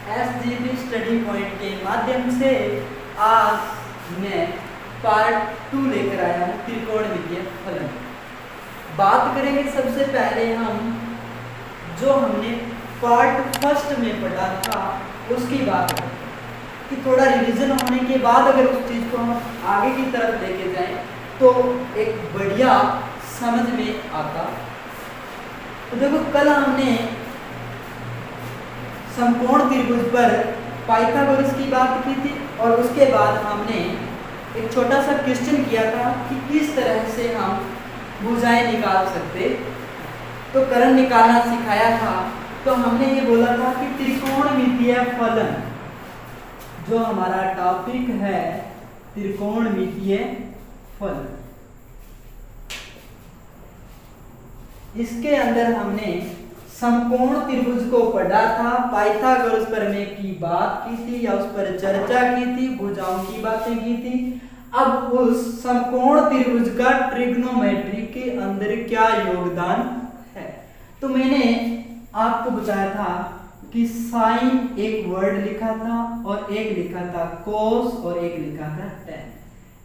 SGB study point के माध्यम से आज मैं पार्ट 2 लेकर आया हूँ त्रिकोणमितीय फलन। बात करेंगे सबसे पहले हम जो हमने पार्ट फर्स्ट में पढ़ा था उसकी बात करें कि थोड़ा रिवीजन होने के बाद अगर उस चीज़ को हम आगे की तरफ लेके जाएं तो एक बढ़िया समझ में आता। तो देखो कल हमने समकोण त्रिभुज पर पाइथागोरस की बात की थी और उसके बाद हमने एक छोटा सा क्वेश्चन किया था कि किस तरह से हम भुजाएं निकाल सकते, तो करण निकालना सिखाया था। तो हमने ये बोला था कि त्रिकोणमितीय फलन जो हमारा टॉपिक है त्रिकोणमितीय फलन, इसके अंदर हमने समकोण त्रिभुज को पढ़ा था, पाइथागोरस प्रमेय की बात की थी या उस पर चर्चा की थी, भुजाओं की बातें की थी। अब उस समकोण त्रिभुज का ट्रिग्नोमेट्री के अंदर क्या योगदान है, तो मैंने आपको बताया था कि साइन एक वर्ड लिखा था और एक लिखा था कोस और एक लिखा था टेन।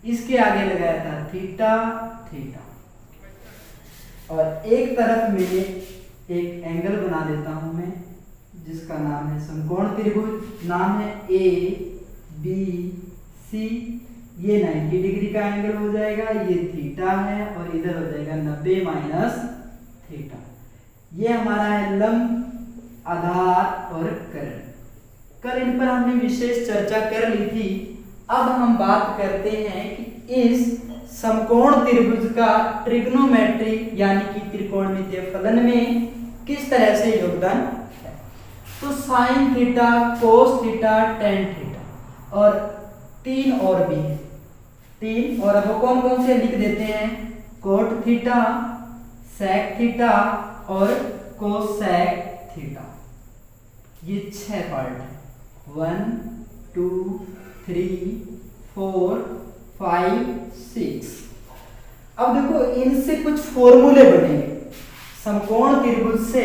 इसके आगे लगाया था थीटा थीटा और एक तरफ में एक एंगल बना देता हूं मैं जिसका नाम है समकोण त्रिभुज, नाम है ABC। ये 90 डिग्री का एंगल हो जाएगा, ये थीटा है और इधर हो जाएगा 90 माइनस थीटा। ये हमारा है लंब, आधार और कर्ण। कल इन पर हमने विशेष चर्चा कर ली थी। अब हम बात करते हैं कि इस समकोण त्रिभुज का ट्रिग्नोमेट्री यानी कि त्रिकोणमितीय फलन में किस तरह से योगदान है। तो sign theta, cos theta, tan theta और तीन और भी है, तीन और अब कौन कौन से लिख देते हैं, कोट थीटा, सेक थीटा और कोसेक थीटा। ये 6 पार्ट है, 1 2 3 4 5 6। अब देखो इनसे कुछ फॉर्मूले बनेंगे समकोण त्रिभुज से।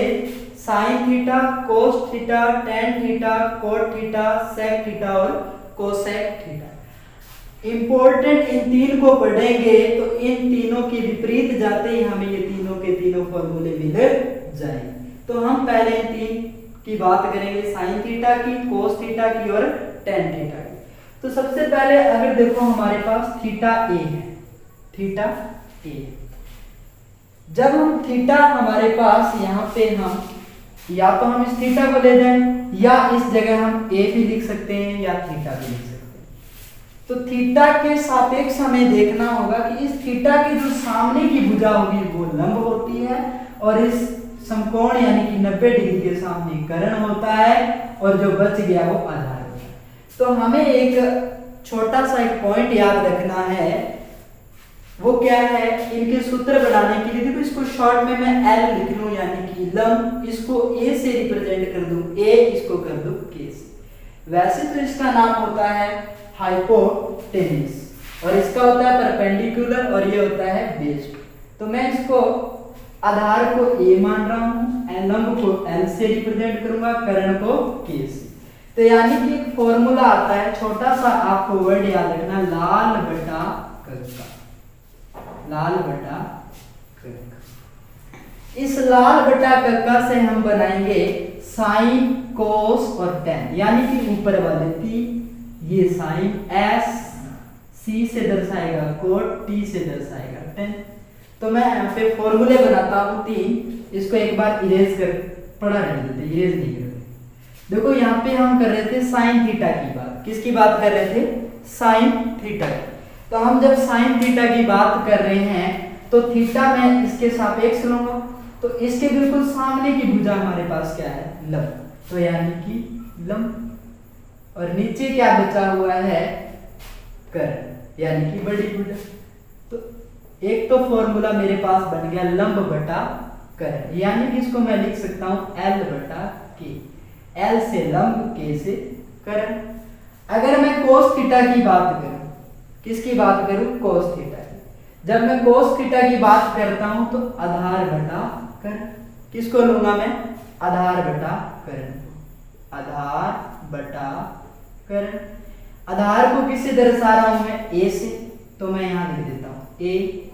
Sine theta, cos theta, tan theta, cot theta, sec theta और कोसेक थीटा। इंपॉर्टेंट इन तीन को पढ़ेंगे तो इन तीनों के विपरीत जाते ही हमें ये तीनों के तीनों फॉर्मूले मिल जाएंगे। तो हम पहले इन तीन की बात करेंगे, साइन थीटा की, कोस थीटा की और टेन थीटा की। तो सबसे पहले अगर देखो हमारे पास थीटा ए है, थीटा ए। जब हम थीटा हमारे पास यहाँ पे हम या तो हम इस थीटा को ले जाएं या इस जगह हम ए भी लिख सकते हैं या थीटा भी लिख सकते हैं। तो थीटा के सापेक्ष हमें देखना होगा कि इस थीटा की जो सामने की भुजा होगी वो लंब होती है और इस समकोण यानी कि 90 डिग्री के सामने कर्ण होता है और जो बच गया वो आधार होता है। तो हमें एक छोटा सा एक पॉइंट याद रखना है, वो क्या है, इनके सूत्र बनाने के लिए देखो इसको शॉर्ट में मैं L लिख लूं यानी कि लंब, इसको A से रिप्रेजेंट कर दूं A, इसको कर दूं K से। वैसे तो इसका नाम होता है हाइपोटेन्यूज और इसका होता है परपेंडिकुलर और ये होता है बेस। तो मैं इसको आधार को A मान रहा हूं, लंब को L से रिप्रेजेंट करूंगा, कर्ण को K से। तो यानी कि एक फॉर्मूला आता है, छोटा सा आपको वर्ड याद रखना, लाल बटा कक्का, लाल बटा कक्का। इस लाल बटा कक्का से हम बनाएंगे साइन, कोस और टेन, यानी कि ऊपर वाले तीन, ये साइन S, C से दर्शाएगा कोट, T से दर्शाएगा टेन। तो मैं यहाँ पे फॉर्मूले बनाता हूँ तीन, इसको एक बार इरेज कर पढ़ा रहने देते, इरेज नहीं करते। देखो यहाँ पे हम कर रहे थे साइन थीटा की बात, किसकी बात कर रहे थे, साइन थीटा की। तो हम जब साइन थीटा की बात कर रहे हैं तो थीटा मैं इसके सापेक्ष लूंगा, तो इसके बिल्कुल सामने की भुजा हमारे पास क्या है, लंब, तो यानी कि लंब। और नीचे क्या बचा हुआ है, कर्ण यानी कि बड़ी भुजा। तो एक तो फॉर्मूला मेरे पास बन गया लंब बटा कर्ण, यानी कि इसको मैं लिख सकता हूं L बटा K, L से लंब, K से कर्ण। अगर मैं कोस थीटा की बात करूं, किसकी बात करूं, कोस थीटा की। जब मैं कोस थीटा की बात करता हूं तो आधार बटा कर्ण, किसको लूंगा मैं, आधार बटा कर्ण, आधार बटा कर्ण। आधार को किससे दर्शा रहा हूं मैं, ए से, तो मैं यहां लिख देता हूं ए।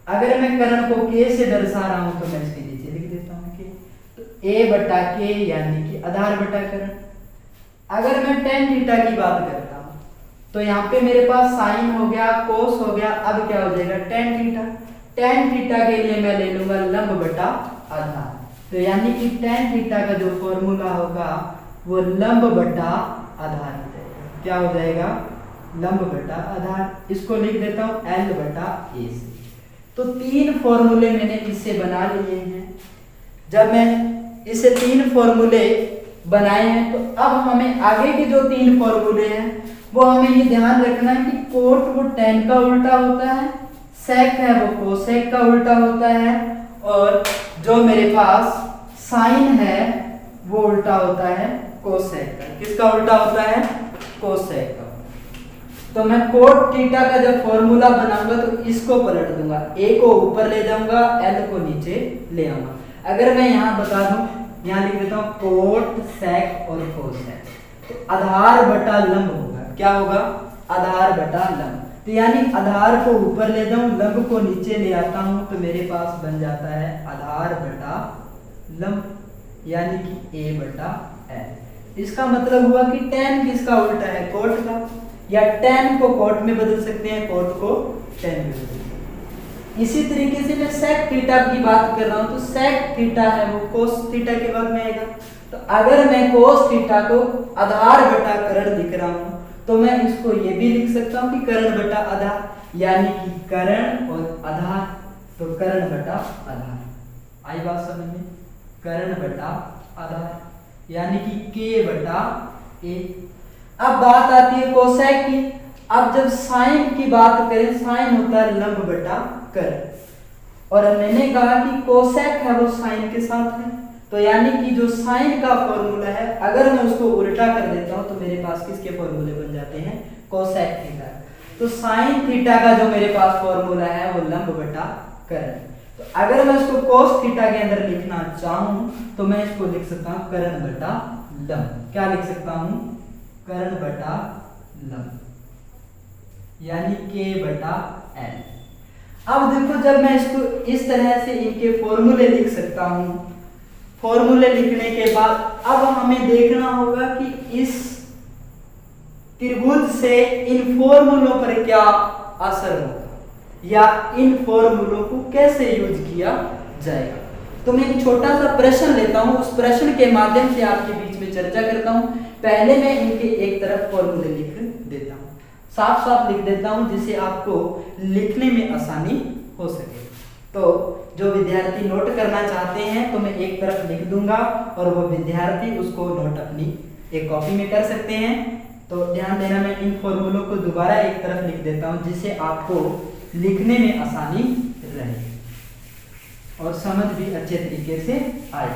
अगर मैं कर्ण को के से दर्शा रहा हूं तो मैं इसके नीचे लिख देता हूं के। तो ए बटा के यानी कि आधार बटा कर्ण। अगर मैं tan थीटा की बात करता हूं तो यहाँ पे मेरे पास साइन हो गया, कोस हो गया, अब क्या हो जाएगा tan थीटा। tan थीटा के लिए मैं ले लूंगा लंब बटा आधार। तो यानी कि tan थीटा का जो फॉर्मूला होगा वो लंब बटा आधार हो जाएगा। क्या हो जाएगा, लंब बटा आधार। इसको लिख देता हूं L बटा A से। तो 3 फॉर्मूले मैंने इससे बना लिए हैं। जब मैं इसे 3 फॉर्मूले बनाए हैं तो अब हमें आगे के जो 3 फॉर्मूले हैं वो हमें ये ध्यान रखना है कि कोट वो tan का उल्टा होता है, सेक है वो कोसेक का उल्टा होता है, और जो मेरे पास साइन है वो उल्टा होता है कोसेक का। किसका उल्टा होता है, कोसेक का। तो मैं कोट थीटा का जब फॉर्मूला बनाऊंगा तो इसको पलट दूंगा, ए को ऊपर ले जाऊंगा, एल को नीचे ले आऊंगा। अगर मैं यहां बता दूं, यहां लिख देता हूं कोट सेक और कोसेक, तो आधार बटा लंब होगा। क्या होगा, आधार बटा लंब। तो यानी आधार को ऊपर ले जाऊं, लंब को नीचे ले आता हूं, तो मेरे पास बन जाता है आधार बटा लंब, यानी कि ए बटा एल। इसका मतलब हुआ कि tan किसका उल्टा है, कोट का, या tan को कोट में बदल सकते हैं, कोट को tan में बदल सकते हैं। इसी तरीके से मैं सेक थीटा की बात कर रहा हूं तो सेक थीटा है वो कोस थीटा के बाद में आएगा। तो अगर मैं कोस थीटा को आधार बटा कर्ण लिख रहा हूं तो मैं इसको ये भी लिख सकता हूं कि कर्ण बटा आधार, यानी कि कर्ण और आधार, तो कर्ण बटा आधार। आई बात समझ में, कर्ण बटा आधार यानी कि के बटा ए। अब बात आती है कोसेक की। अब जब साइन की बात करें, साइन होता है लंब बटा कर्ण, और मैंने कहा कि कोसेक है वो साइन के साथ है, तो यानी कि जो साइन का फॉर्मूला है अगर मैं उसको उल्टा कर देता हूं तो मेरे पास किसके फॉर्मूले बन जाते हैं, कोसेक थीटा। तो साइन थीटा का जो मेरे पास फॉर्मूला है वो लंब बटा कर्ण। तो अगर मैं इसको कोस थीटा के अंदर लिखना चाहूं तो मैं इसको लिख सकता हूं कर्ण बटा लंब। क्या लिख सकता हूं, कर्ण बटा लंब, यानी के बटा एल। अब देखो, जब मैं इसको इस तरह से इनके फॉर्मूले लिख सकता हूं, फॉर्मूले लिखने के बाद अब हमें देखना होगा कि इस त्रिभुज से इन फॉर्मूलों पर क्या असर होगा या इन फॉर्मूलों को कैसे यूज किया जाएगा। तो मैं एक छोटा सा प्रश्न लेता हूं, उस प्रश्न के माध्यम से आपके बीच में चर्चा करता हूं। पहले मैं इनके एक तरफ फॉर्मूले लिख देता हूं, साफ साफ लिख देता हूं जिससे आपको लिखने में आसानी हो सके। तो जो विद्यार्थी नोट करना चाहते हैं तो मैं एक तरफ लिख दूंगा और वो विद्यार्थी उसको नोट अपनी एक कॉपी में कर सकते हैं। तो ध्यान देना, मैं इन फॉर्मूलों को दोबारा एक तरफ लिख देता हूं जिससे आपको लिखने में आसानी रहे और समझ भी अच्छे तरीके से आए।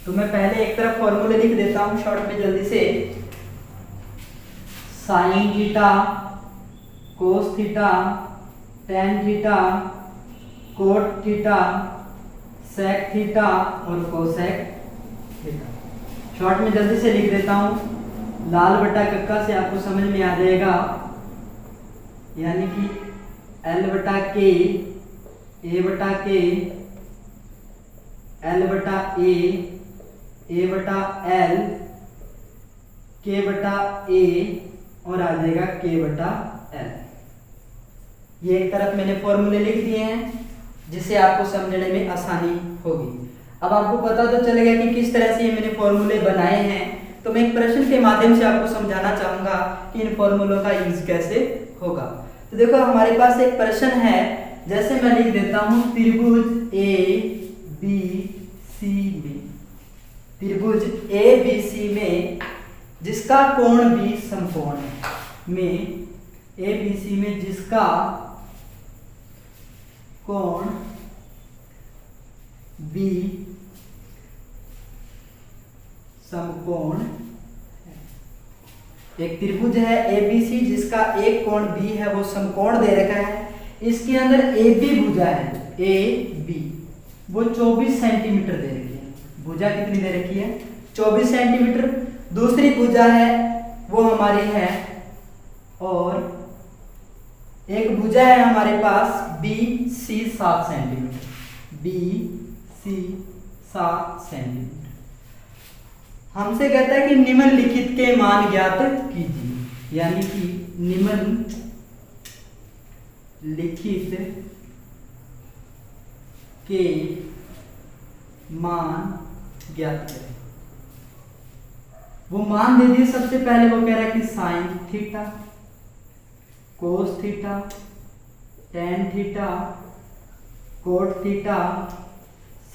तो मैं पहले एक तरफ फॉर्मूले लिख देता हूं शॉर्ट में जल्दी से। Sine theta, cos theta, tan theta, cot theta, sec theta और कोसेक थीटा। शॉर्ट में जल्दी से लिख देता हूं, लाल बटा कक्का से आपको समझ में आ जाएगा, यानी कि L बटा के, A बटा के, L बटा A बटा L, K बटा A और आ जाएगा K बटा L। ये एक तरफ मैंने फॉर्मूले लिख दिए हैं जिससे आपको समझने में आसानी होगी। अब आपको पता तो चलेगा कि किस तरह से ये मैंने फॉर्मूले बनाए हैं। तो मैं एक प्रश्न के माध्यम से आपको समझाना चाहूंगा कि इन फॉर्मूलों का यूज कैसे होगा। तो देखो, हमारे पास एक प्रश्न है, जैसे मैं लिख देता हूं त्रिभुज ए बी सी में, त्रिभुज ए बी सी में जिसका कोण बी समकोण है, में ए बी सी में जिसका कोण बी समकोण है। एक त्रिभुज है एबीसी जिसका एक कोण बी है वो समकोण दे रखा है। इसके अंदर ए बी भुजा है, ए बी वो 24 सेंटीमीटर दे रखी है। भुजा कितनी दे रखी है? 24 सेंटीमीटर। दूसरी भुजा है वो हमारी है, और एक भुजा है हमारे पास BC 7 सेंटीमीटर, BC 7 सेंटीमीटर। हमसे कहता है कि निम्नलिखित के मान ज्ञात कीजिए, यानी कि निम्नलिखित के मान ज्ञात करें। वो मान दे दिए। सबसे पहले वो कह रहा है कि sine theta, cos theta, tan theta, cot theta,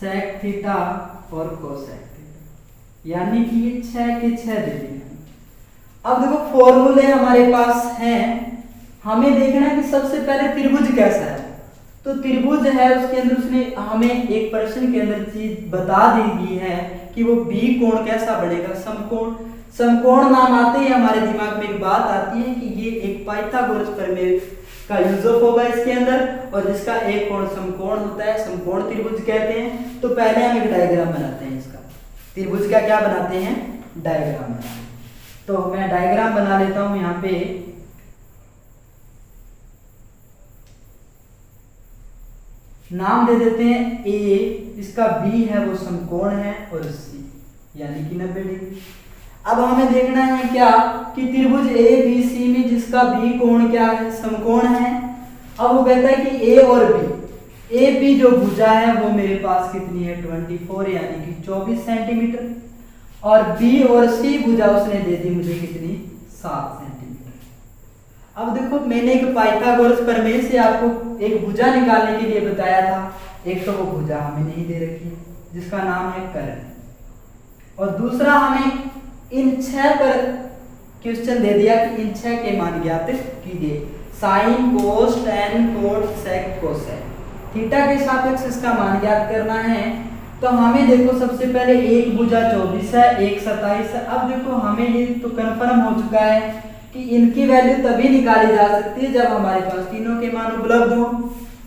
sec theta और कोसेक थीटा, यानी कि ये 6 के 6 दे दिए। अब देखो फॉर्मूले हमारे पास हैं, हमें देखना है कि सबसे पहले त्रिभुज कैसा है। तो त्रिभुज है, उसके अंदर उसने हमें एक प्रश्न के अंदर चीज बता दी है कि वो बी कोण कैसा बनेगा, समकोण। समकोण नाम आते ही हमारे दिमाग में एक बात आती है कि ये एक पाइथागोरस प्रमेय का यूज होगा इसके अंदर, और जिसका एक कोण समकोण होता है, समकोण त्रिभुज कहते हैं। तो पहले हम एक डायग्राम बनाते हैं इसका, त्रिभुज का क्या बनाते हैं? डायग्राम बनाते हैं। तो मैं डायग्राम बना लेता हूं यहाँ पे। नाम दे देते हैं A, इसका B है वो समकोण है, और C यानी कि 90 डिग्री। अब हमें देखना है क्या कि त्रिभुज ABC में जिसका B कोण क्या है? समकोण है। अब वो कहता है कि A और B, AB जो भुजा है वो मेरे पास कितनी है? 24 यानी कि 24 सेंटीमीटर, और B और C भुजा उसने दे दी मुझे कितनी? 7 सेंटीमीटर। अब देखो मैंने एक पाइथागोरस प्रमेय से आपको एक भुजा निकालने के लिए बताया था। एक तो वो भुजा हमें नहीं दे रखी जिसका नाम है कर्ण, और दूसरा हमें इन 6 पर क्वेश्चन दे दिया कि इन 6 के मान ज्ञात कीजिए। साइन, कोस, टेन, कोट, सेक, कोसेक। थीटा के सापेक्ष इसका मान ज्ञात करना है। तो हमें देखो सबसे पहले एक भुजा 24 है, एक 27 है। अब देखो हमें ये तो कंफर्म हो चुका है कि इनकी वैल्यू तभी निकाली जा सकती है जब हमारे पास तीनों के मान उपलब्ध हो।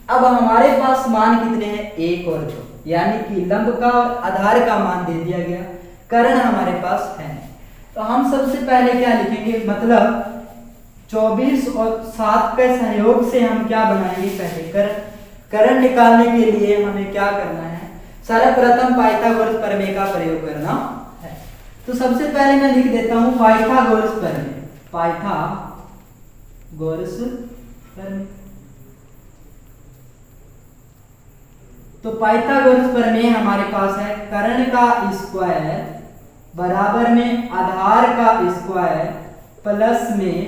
अब हमारे पास मान कितने हैं? 1 और 2, यानी कि लंब का और आधार का मान दे दिया गया। कर्ण हमारे पास है, तो हम सबसे पहले क्या लिखेंगे? मतलब 24 और 7 के सहयोग से हम क्या बनाएंगे? पहले कर्ण निकालने के लिए हमें क्या करना है? सर्वप्रथम पाइथागोरस प्रमेय का प्रयोग करना है। तो सबसे पहले मैं लिख देता हूं पाइथागोरस प्रमेय। पाइथागोरस प्रमेय। तो पाइथागोरस प्रमेय हमारे पास है कर्ण का स्क्वायर बराबर में आधार का स्क्वायर प्लस में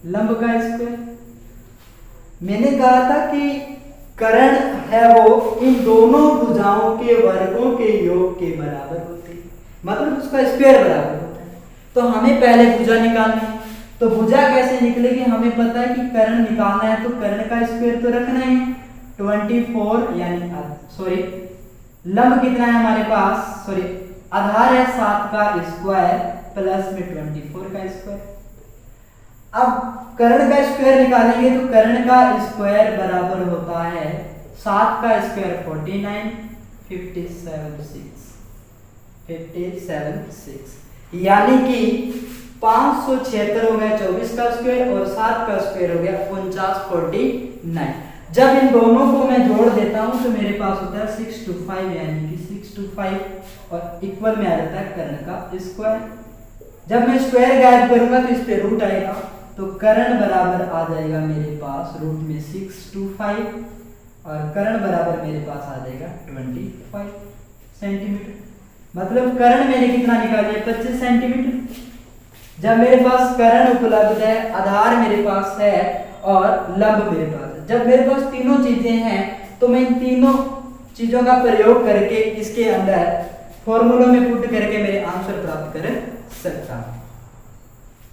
लंब का स्क्वायर। मैंने कहा था कि कर्ण है वो इन दोनों भुजाओं के वर्गों के योग के बराबर होते हैं, मतलब उसका स्क्वायर बराबर होता है। तो हमें पहले भुजा निकालनी है। तो भुजा कैसे निकलेगी? हमें पता है कि कर्ण निकालना है तो कर्ण का स्क्वायर तो रखना ही है। 24 यानी लंब कितना है हमारे पास? आधार है 7 का स्क्वायर प्लस में 24 का स्क्वायर। अब कर्ण का स्क्वायर निकालेंगे तो कर्ण का स्क्वायर बराबर होता है 7 का स्क्वायर 49, 57 यानी कि 576 हो गया 24 का स्क्वायर, और 7 का स्क्वायर हो गया 49। जब इन दोनों को मैं जोड़ देता हूं तो मेरे पास होता है 625, यानी कि 625, और इक्वल में आ जाता है कर्ण का स्क्वायर। जब मैं स्क्वायर गायब करूंगा तो इस पे रूट आएगा, तो कर्ण बराबर आ जाएगा मेरे पास रूट में 625, और कर्ण बराबर मेरे पास आ जाएगा 25 सेंटीमीटर। मतलब कर्ण मैंने कितना निकाल लिया? 25 सेंटीमीटर। जब मेरे पास कर्ण उपलब्ध है, आधार मेरे पास है और लंब मेरे पास है, जब मेरे पास तीनों चीजें हैं तो मैं इन तीनों चीजों का प्रयोग करके इसके अंदर फॉर्मूलों में पुट करके मेरे आंसर प्राप्त कर सकता हूं।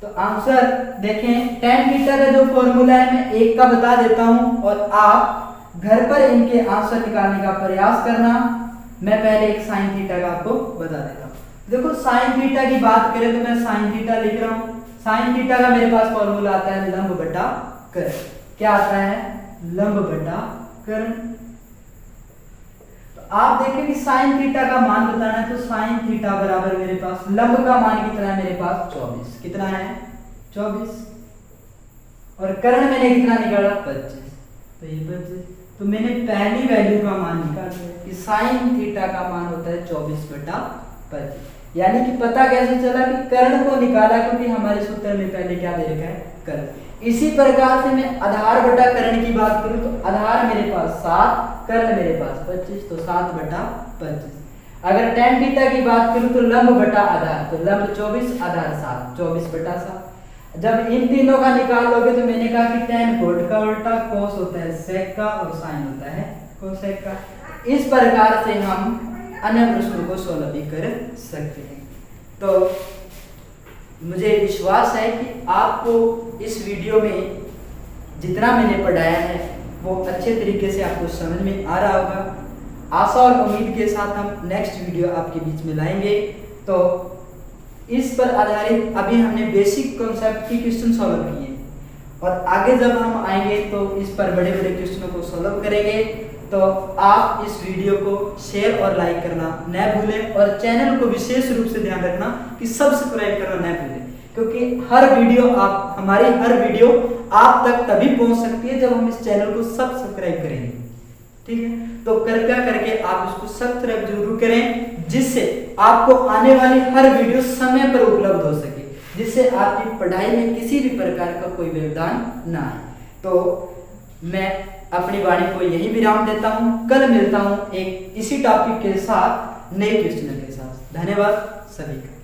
तो आंसर देखें, tan थीटा का जो फॉर्मूला है मैं एक का बता देता हूं और आप घर पर इनके आंसर निकालने का प्रयास करना। मैं पहले एक sin थीटा का आपको बता देता हूं। देखो sin थीटा की बात करें तो मैं sin थीटा लिख रहा हूं। sin थीटा का मेरे पास फॉर्मूला आता है लंब बटा कर्ण। क्या आता है? लंब बटा कर्ण। तो आप देखें कि साइन थीटा का मान बताना है, तो साइन थीटा बराबर मेरे पास लंब का मान कितना है मेरे पास 24, कितना है 24, और कर्ण मैंने कितना निकाला 25, तो ये 25, तो मैंने पहली वैल्यू का मान निकाल लिया कि साइन थीटा का मान होता है 24/25, यानी कि पता कैसे चला कि कर्ण को निकाला, क्योंकि हमारे सूत्र में पहले क्या दे रखा है कर्ण। इसी प्रकार से मैं आधार बटा कर्ण की बात करूं तो आधार मेरे पास 7, कर्ण मेरे पास 25, तो 7/25। अगर tan थीटा की बात करूं तो लंब बटा आधार, तो लंब 24, आधार 7, 24/7। जब इन तीनों का निकाल लोगे तो मैंने कहा कि tan कोट का उल्टा, cos होता है sec का और sin होता है cosec का। इस प्रकार से हम अन्य प्रश्नों को सॉल्व भी कर सकते हैं। तो मुझे विश्वास है कि आपको इस वीडियो में जितना मैंने पढ़ाया है वो अच्छे तरीके से आपको समझ में आ रहा होगा। आशा और उम्मीद के साथ हम नेक्स्ट वीडियो आपके बीच में लाएंगे। तो इस पर आधारित अभी हमने बेसिक कॉन्सेप्ट की क्वेश्चन सॉल्व किए, और आगे जब हम आएंगे तो इस पर बड़े बड़े क्वेश्चनों को सॉल्व करेंगे। तो आप इस वीडियो को शेयर और लाइक करना न भूलें, और चैनल को विशेष रूप से ध्यान रखना कि सब्सक्राइब करना न भूलें, क्योंकि हमारी हर वीडियो आप तक तभी पहुंच सकती है जब हम इस चैनल को सब्सक्राइब करेंगे। ठीक है, तो कृपया करके आप इसको सब्सक्राइब जरूर करें, जिससे आपको आने वाली हर वीडियो समय पर उपलब्ध हो सके, जिससे आपकी पढ़ाई में किसी भी प्रकार का कोई व्यवधान ना आए। तो मैं अपनी वाणी को यही विराम देता हूं, कल मिलता हूं एक इसी टॉपिक के साथ नए क्वेश्चन के साथ। धन्यवाद सभी का।